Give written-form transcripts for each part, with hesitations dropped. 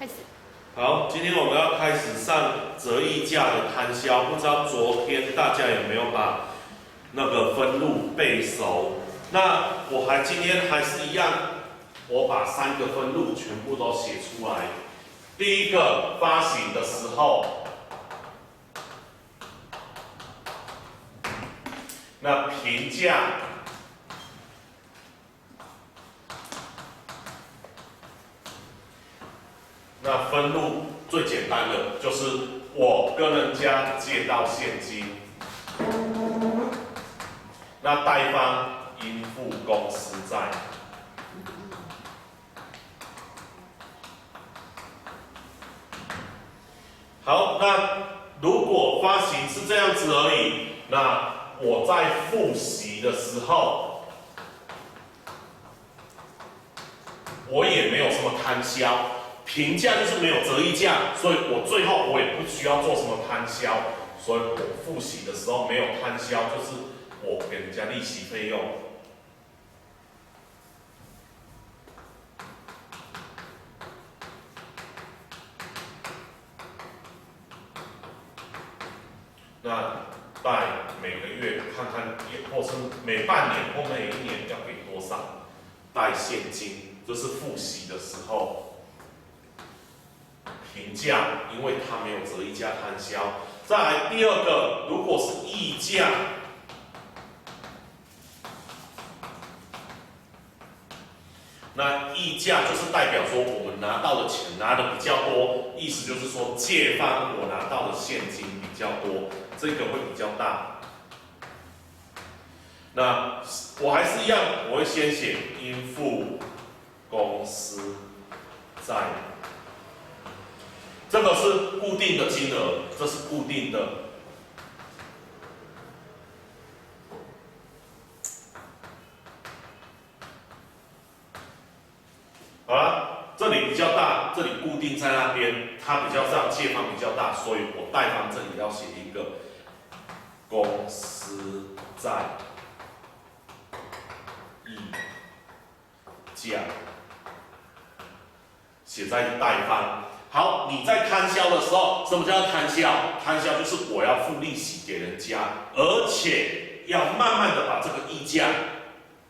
开始。好，今天我们要开始上折溢价的摊销，不知道昨天大家有没有把那个分录背熟？那今天还是一样，我把3个分录全部都写出来。第一个发行的时候，那评价。 那分录最简单的就是我跟人家借到现金，那贷方应付公司债。好，那如果发行是这样子而已，那我在付息的时候，我也没有什么摊销。 评价就是没有折溢价，所以我最后我也不需要做什么摊销，所以我付息的时候没有摊销，就是我给人家利息费用。那贷每个月看看，或是每半年或每一年要给多少贷现金，就是付息的时候。 评价，因为它没有折溢价摊销。再来第二个，如果是溢价，那溢价就是代表说我们拿到的钱拿的比较多，意思就是说借方我拿到的现金比较多，这个会比较大。那我还是一样，我会先写应付公司债。 这个是固定的金额，这是固定的。好了，这里比较大，这里固定在那边，它比较大，借方比较大，所以我贷方这里要写一个公司债溢价，写在贷方。 好，你在摊销的时候，什么叫摊销？摊销就是我要付利息给人家，而且要慢慢的把这个溢价，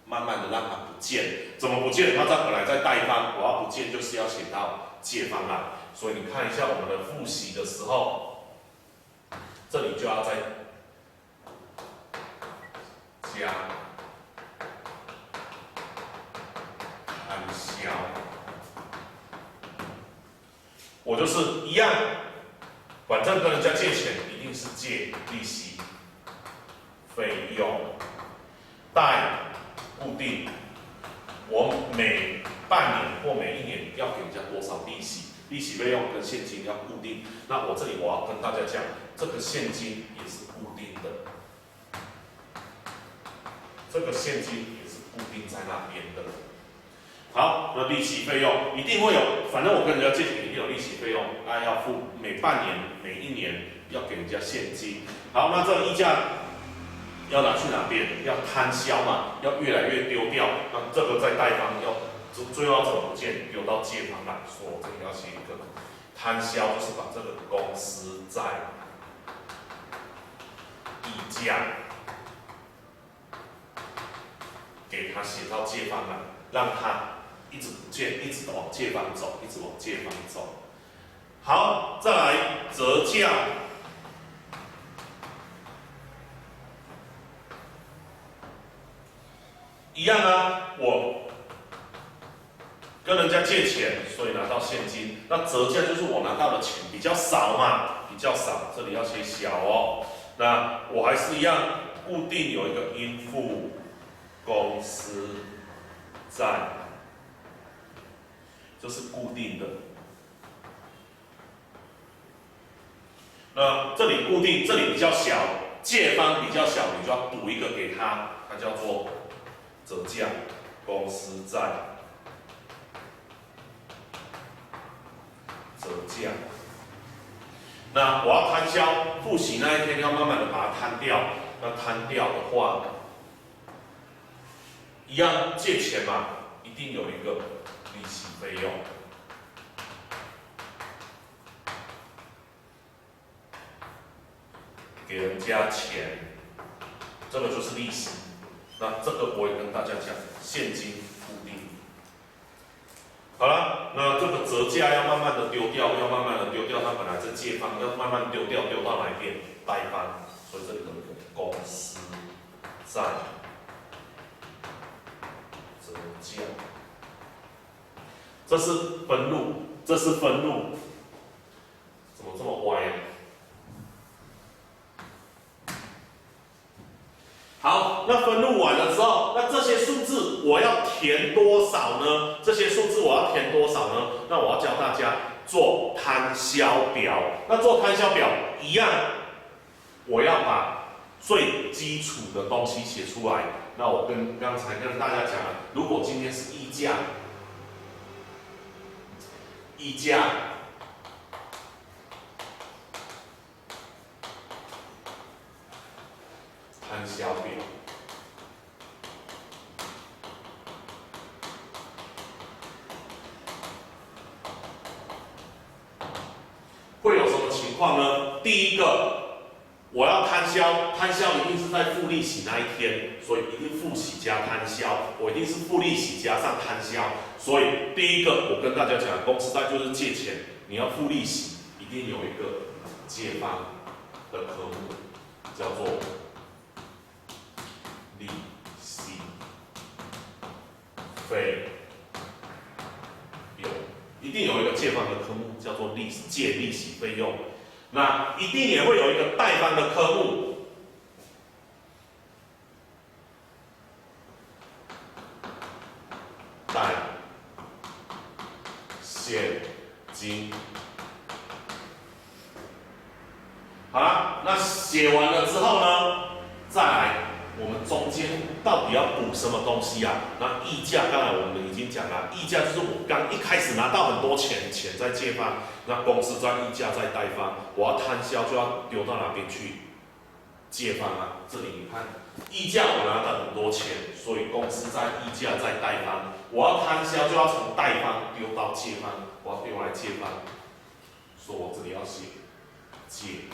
慢慢的让它不见。怎么不见？它本来在贷方，我要不见就是要写到借方来。所以你看一下我们的付息的时候，这里就要再加摊销。 我就是一样，反正跟人家借钱一定是借利息、费用、贷固定。我每半年或每一年要给人家多少利息？利息费用跟现金要固定。那我这里我要跟大家讲，这个现金也是固定的，这个现金也是固定在那边的。 好，那利息费用一定会有，反正我跟人家借钱一定有利息费用，那要付每半年、每一年要给人家现金。好，那这个溢价要拿去哪边？要摊销嘛，要越来越丢掉。那这个在贷方要最后要怎么不见？丢到借方来说，这里要写一个摊销，就是把这个公司债溢价给他写到借方来，让他。 一直不见，一直往借方走，一直往借方走。好，再来折价。一样啊，我跟人家借钱，所以拿到现金。那折价就是我拿到的钱比较少嘛，比较少，这里要写小哦。那我还是一样，固定有一个应付公司债。 这是固定的。那这里固定，这里比较小，借方比较小，你就要赌一个给他，它叫做折价公司债折价。那我要摊销，付息那一天要慢慢的把它摊掉。那摊掉的话，一样借钱嘛，一定有一个。 利息费用，给人家钱，这个就是利息。那这个我也跟大家讲，现金固定。好了，那这个折价要慢慢的丢掉，要慢慢的丢掉，它本来是借方，要慢慢丢掉，丢到哪一边？贷方。所以这里有一个公司债折价，这是分录，这是分录，怎么这么歪啊？好，那分录完了之后，那这些数字我要填多少呢？这些数字我要填多少呢？那我要教大家做摊销表。那做摊销表一样，我要把最基础的东西写出来。那我刚才跟大家讲了，如果今天是溢价，摊销表。会有什么情况呢？第一个，我要摊销，摊销一定是在付利息那一天，所以一定付息加摊销，我一定是付利息加上摊销。所以第一个，我跟大家讲，公司债就是借钱，你要付利息，一定有一个借方的科目，叫做利息费用，一定有一个借方的科目叫做借利息费用。那一定也会有一个贷方的科目，贷现金。好了，那写完了之后呢，再来我们中间到底要补什么东西啊？那溢价刚才我们已经讲了，溢价就是我刚一开始拿到很多钱，钱在借方，那公司在溢价在贷方，我要摊销就要丢到哪边去？借方啊，这里你看，溢价我拿到很多钱，所以公司在溢价在贷方，我要摊销就要从贷方丢到借方，我要丢来借方，所以我这里要写借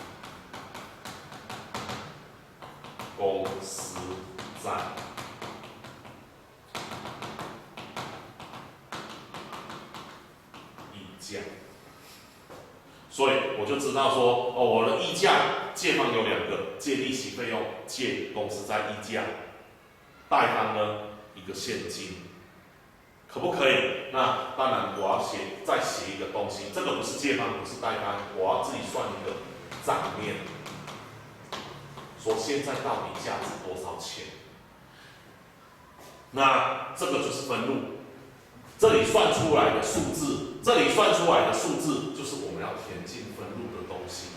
公司债。溢价，所以我就知道说，哦，我的溢价借方有两个，借利息费用，借公司债溢价，贷方呢一个现金，可不可以？那当然我要再写一个东西，这个不是借方，不是贷方，我要自己算一个账面，说现在到底价值多少钱？那这个就是分录，这里算出来的数字，就是我们要填进分录的东西，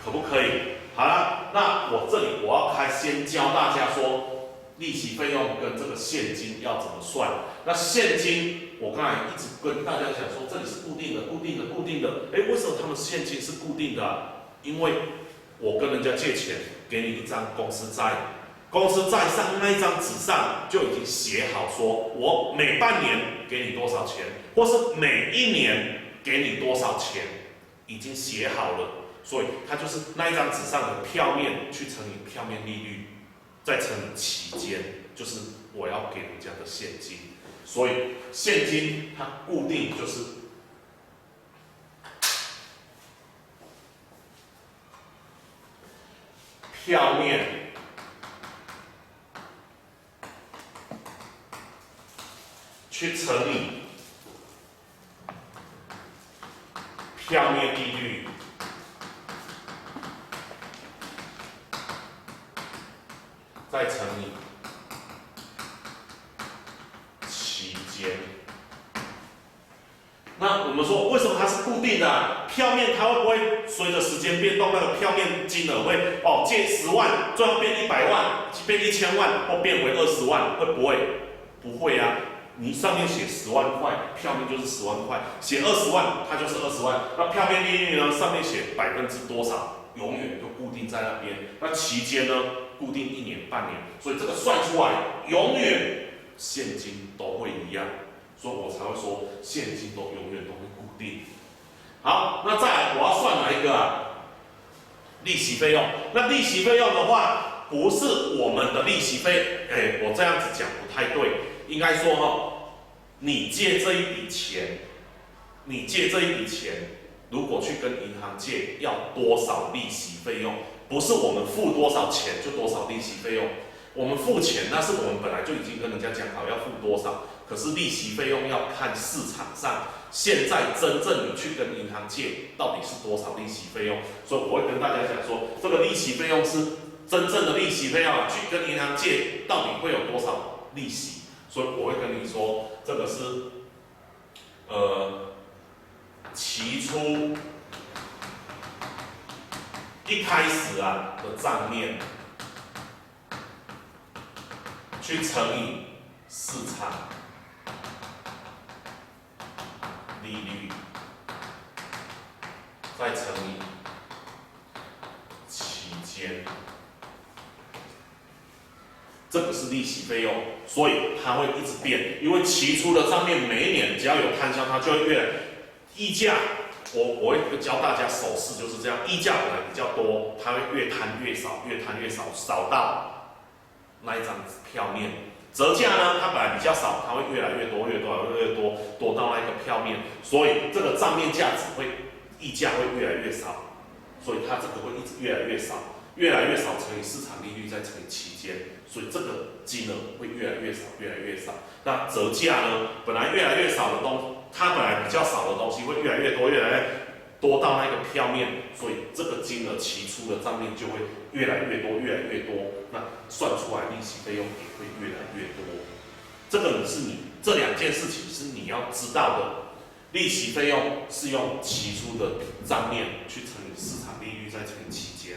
可不可以？好了，那我这里我要先教大家说，利息费用跟这个现金要怎么算。那现金，我刚才一直跟大家讲说，这里是固定的。哎，为什么他们现金是固定的啊？因为我跟人家借钱，给你一张公司债，公司债上那一张纸上就已经写好说，我每半年给你多少钱，或是每一年给你多少钱，已经写好了。所以它就是那一张纸上的票面去乘以票面利率，再乘以期间，就是我要给人家的现金。所以现金它固定就是票面去乘以票面利率，再乘以期间。那我们说为什么它是固定的啊？票面它会不会随着时间变动，那个票面金额会借10万，最后变100万，变1000万，或变回20万，会不会？不会啊。你上面写10万块，票面就是10万块；写20万，它就是20万。那票面利率呢？上面写多少，永远就固定在那边。那期间呢？固定1年、半年，所以这个算出来，永远现金都会一样。所以我才会说现金永远都会固定。好，那再来我要算哪一个啊？利息费用。那利息费用的话，不是我们的利息费，我这样子讲不太对，应该说你借这一笔钱，如果去跟银行借，要多少利息费用？不是我们付多少钱就多少利息费用。我们付钱，那是我们本来就已经跟人家讲好要付多少，可是利息费用要看市场上现在真正你去跟银行借到底是多少利息费用。所以我会跟大家讲说，这个利息费用是真正的利息费用，去跟银行借到底会有多少利息。所以我会跟你说，这个是期初一开始的账面去乘以市场利率，再乘以期间，这个是利息费用，所以它会一直变，因为期初的账面每一年只要有摊销，它就会越来溢价。我会教大家手势就是这样，溢价本来比较多，它会越摊越少，越摊越少，少到那一张票面。折价呢，它本来比较少，它会越来越多，越来越多，多到那个票面，所以这个账面价值会溢价会越来越少，所以它这个会一直越来越少，越来越少乘以市场利率再乘以期间，所以这个金额会越来越少，越来越少。那折价呢，本来越来越少的它本来比较少的东西会越来越多，越来越多到那个票面，所以这个金额期初的账面就会越来越多，越来越多，那算出来利息费用也会越来越多。这个是这两件事情是你要知道的。利息费用是用期初的账面去乘以市场利率再乘以期间。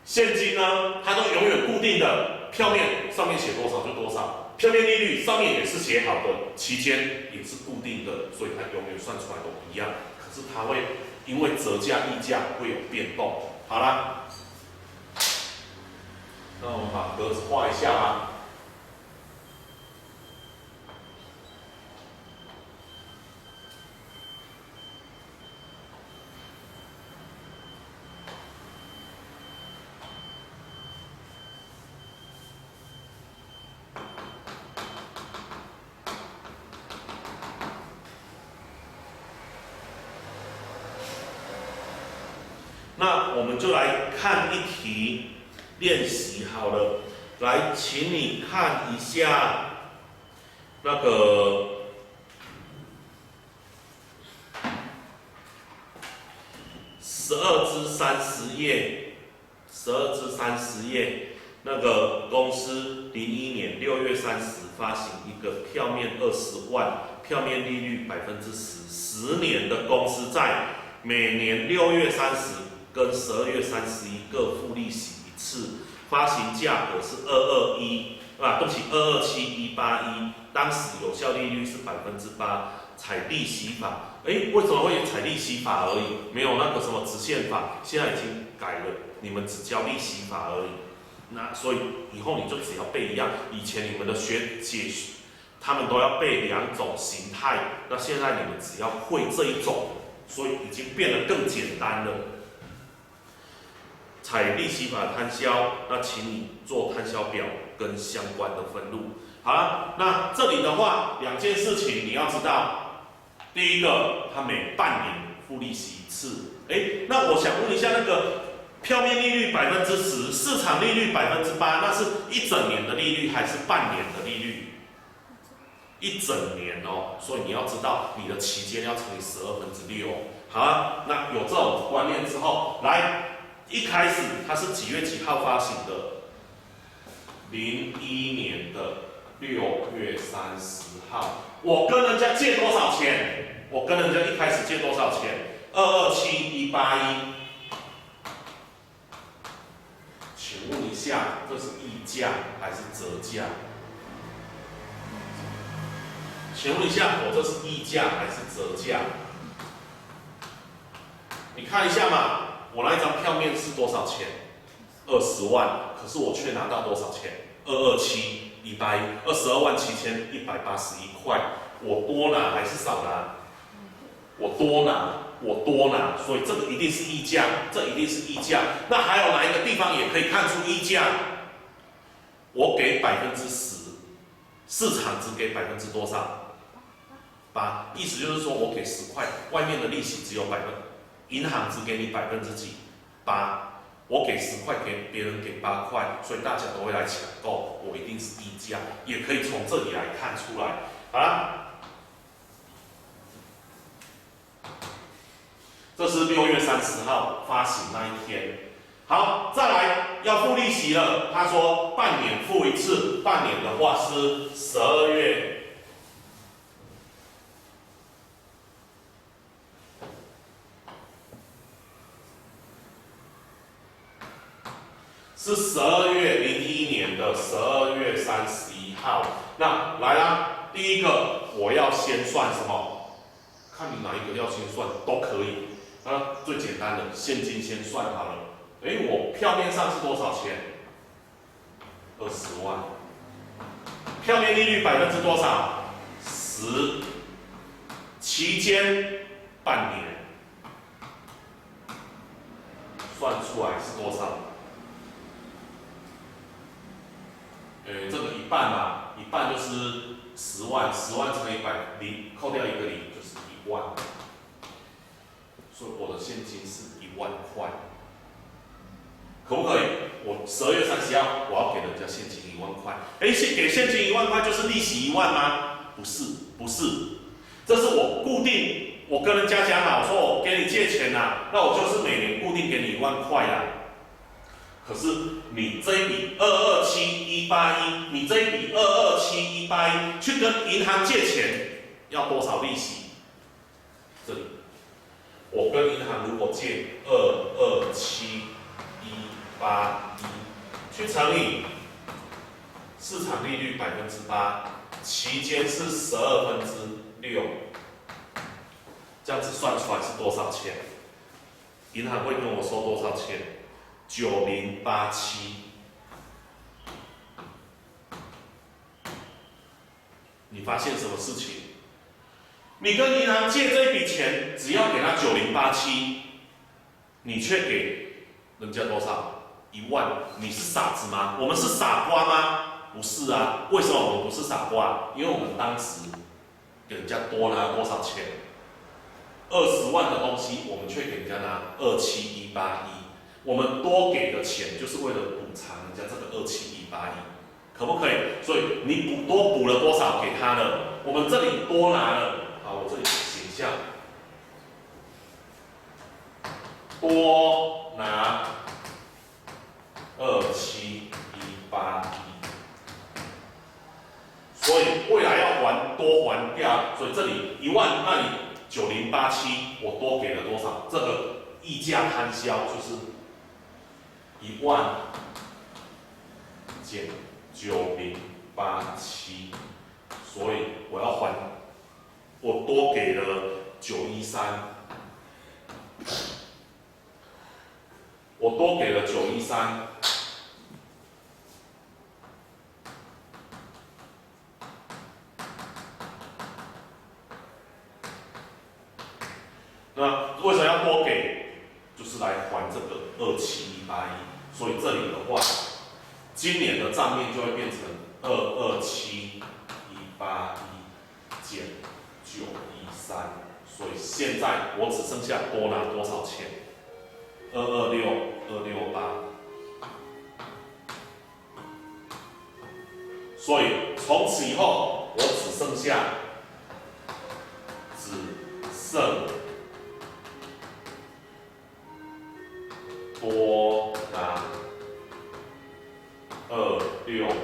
现金呢，它都永远固定的，票面上面写多少就多少，票面利率上面也是写好的，期间也是固定的，所以它永远算出来都一样。可是它会因为折价溢价会有变动。好啦，那我们把格子画一下吧。那我们就来看一题练习好了，来，请你看一下那个12至30页，12至30页，那个公司01年6月30发行一个票面20万，票面利率10%，10年的公司债，每年6月30跟12月31各付利息一次，发行价格是221，对不起，227181，当时有效利率是8%，采利息法。为什么会有采利息法而已？没有那个什么直线法，现在已经改了，你们只教利息法而已。那所以以后你就只要背一样，以前你们的学姐他们都要背2种形态，那现在你们只要会这一种，所以已经变得更简单了。采利息法摊销，那请你做摊销表跟相关的分录。好了，那这里的话2件事情你要知道，第一个，它每半年付利息一次。那我想问一下，那个票面利率10%，市场利率8%，那是一整年的利率还是半年的利率？一整年哦，所以你要知道你的期间要乘以6/12。好了，那有这种观念之后，来。一开始它是几月几号发行的？01年的6月30号。我跟人家借多少钱？我跟人家一开始借多少钱？227181。请问一下，这是溢价还是折价？请问一下，我这是溢价还是折价？你看一下嘛。我那一张票面是多少钱？20万，可是我却拿到多少钱？227181，227181块，我多拿还是少拿？我多拿，所以这个一定是溢价，这一定是溢价。那还有哪一个地方也可以看出溢价？我给10%，市场只给多少？8%，意思就是说我给10块，外面的利息只有银行只给你几？8%，我给10块，别人给8块，所以大家都会来抢购，我一定是溢价，也可以从这里来看出来。好啦。这是6月30号发行那一天。好，再来要付利息了。他说半年付一次，半年的话是12月。是12月01年的12月31号。那来啦，第一个我要先算什么？看你哪一个要先算都可以。最简单的现金先算好了。我票面上是多少钱？20万。票面利率多少？10%。期间半年，算出来是多少？这个一半嘛，一半就是10万，10万乘以100，扣掉一个零就是1万。所以我的现金是1万块，可不可以？我12月30号我要给人家现金1万块，给现金1万块就是利息1万吗？不是，这是我固定，我跟人家讲好，说我给你借钱啦，那我就是每年固定给你1万块啦。可是你这一笔227181，你这一笔227181去跟银行借钱要多少利息？这里。我跟银行如果借227181去乘以市场利率8%，期间是6/12，这样子算出来是多少钱？银行会跟我收多少钱？9087。你发现什么事情？你跟银行借这一笔钱，只要给他9087，你却给人家多少？1万，你是傻子吗？我们是傻瓜吗？不是啊，为什么我们不是傻瓜？因为我们当时给人家多拿多少钱？20万的东西，我们却给人家拿27181，我们多给的钱就是为了补偿人家这个27181，可不可以？所以你多补了多少给他了？我们这里多拿了。好，我这里写一下，多拿27181，所以未来要多还掉，所以这里1万，那你9087，我多给了多少？这个溢价摊销就是1万减9087，所以我要还。我多给了913，我多给了913，那为什么要多给？就是来还这个27181，所以这里的话，今年的账面就会变成22781减913，所以现在我只剩下多拿多少钱？226268，所以从此以后我只剩多拿268。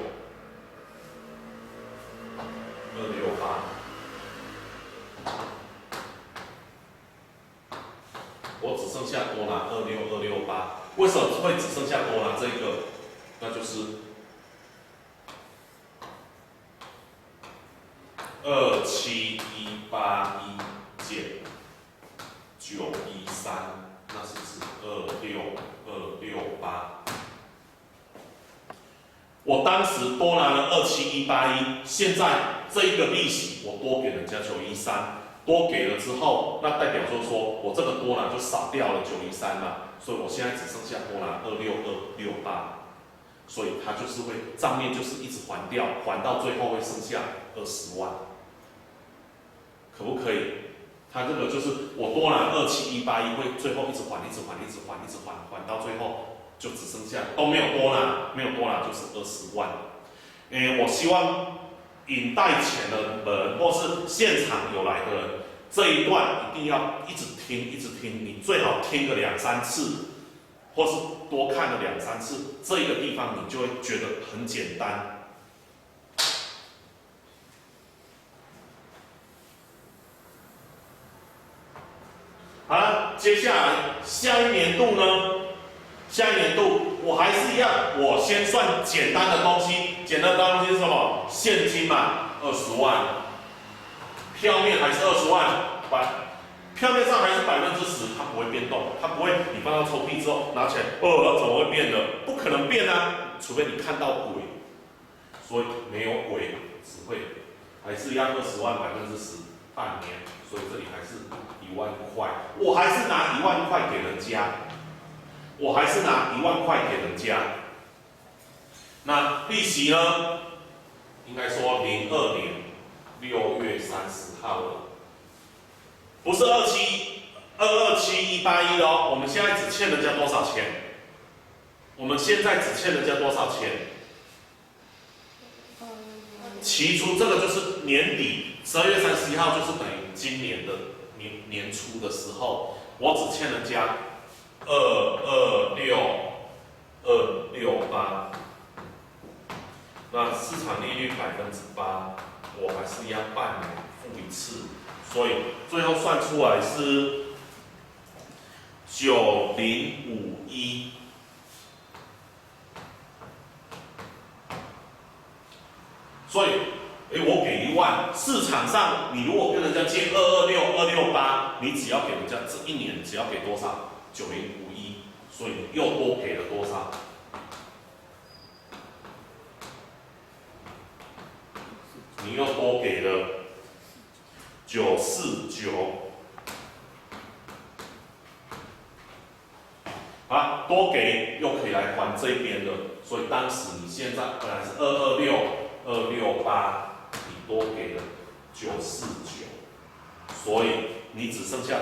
我只剩下多拿26268，为什么会只剩下多拿这个？那就是27181减913，那是指26268。我当时多拿了27181，现在这一个利息我多给人家913，多给了之后，那代表就是说我这个多拿就少掉了903嘛，所以我现在只剩下多拿26268，所以它就是会账面就是一直还掉，还到最后会剩下20万，可不可以？它这个就是我多拿27181，会最后一直还，还到最后就只剩下都没有多拿，没有多拿就是20万。我希望领带钱的人或是现场有来的人，这一段一定要一直听，你最好听个2、3次，或是多看了2、3次，这一个地方你就会觉得很简单。好了，接下来下一年度呢？下一年度我还是一样，我先算简单的东西。简单的东西是什么？现金嘛，20万，票面还是20万，票面上还是10%，它不会变动，它不会你放到抽屉之后拿起来，怎么会变的？不可能变啊，除非你看到鬼。所以没有鬼，只会还是一样20万10%，半年，所以这里还是1万块，我还是拿1万块给人家，那利息呢？应该说02年6月30号了，不是227,181哦，我们现在只欠人家多少钱？期初这个就是年底12月31号，就是等于今年的年初的时候，我只欠人家226,268，那市场利率8%，我还是要半年付一次，所以最后算出来是9051。所以，我给1万，市场上你如果跟人家借226,268，你只要给人家这一年只要给多少？9051，所以又多给了多少？你又多给了949。啊，多给又可以来还这边的，所以当时你现在本来是226,268，你多给了949，所以你只剩下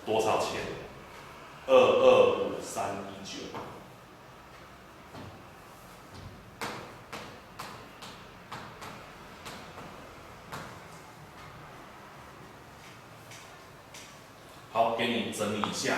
多少钱？225,319。好，给你整理一下。